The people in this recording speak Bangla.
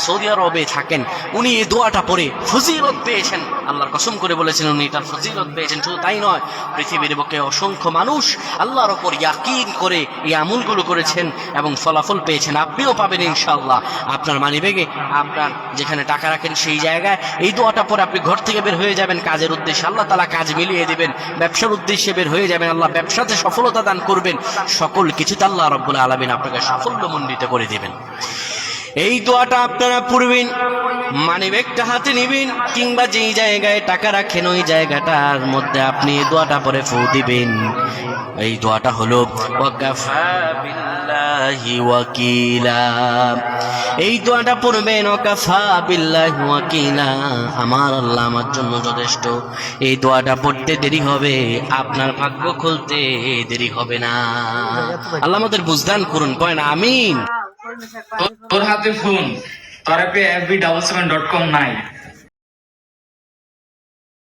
সৌদি আরবে থাকেন, উনি এই দোয়াটা পড়ে ফজিলত পেয়েছেন। আল্লাহর কসম করে বলেছেন উনি তার ফজিলত পেয়েছেন। শুধু তাই নয়, পৃথিবীর বুকে অসংখ্য মানুষ আল্লাহর ওপর ইয়াকিন করে এই আমলগুলো করেছেন এবং ফলাফল পেয়েছেন। আপনিও পাবেন ইনশাআল্লাহ। আপনার মানিব্যাগে, আপনার যেখানে টাকা রাখেন সেই জায়গায় এই দোয়াটা পরে আপনি ঘর থেকে বের হয়ে যাবেন কাজের উদ্দেশ্যে, আল্লাহ তাআলা কাজ মিলিয়ে দিবেন। ব্যবসার উদ্দেশ্যে বের হয়ে যাবেন, আল্লাহ ব্যবসাতে সফলতা দান করবেন। সকল কিছুতে আল্লাহ রাব্বুল আলামিন আপনাকে সাফল্যমণ্ডিত করে দিবেন। এই দোয়াটা আপনারা পড়বেন, মানিব্যাগটা হাতে নিবেন, কিংবা যেই জায়গায় টাকা রাখেন ওই জায়গাটার মধ্যে আপনি এই দোয়াটা পরে ফু দিবেন। এই দোয়াটা হলো ওয়াকাফা বিল্লাহি ওয়াকিলা। এই দোয়াটা পড়বেন, ওয়াকাফা বিল্লাহি ওয়াকিলা, আমার আল্লাহ আমার জন্য যথেষ্ট। এই দোয়াটা পড়তে দেরি হবে, আপনার ভাগ্য খুলতে দেরি হবে না। আল্লাহ আমাদের বুঝদান করুন, কয় না আমিন। তোর হাতে ফোন, তোর অ্যাপে fb77.com নাই।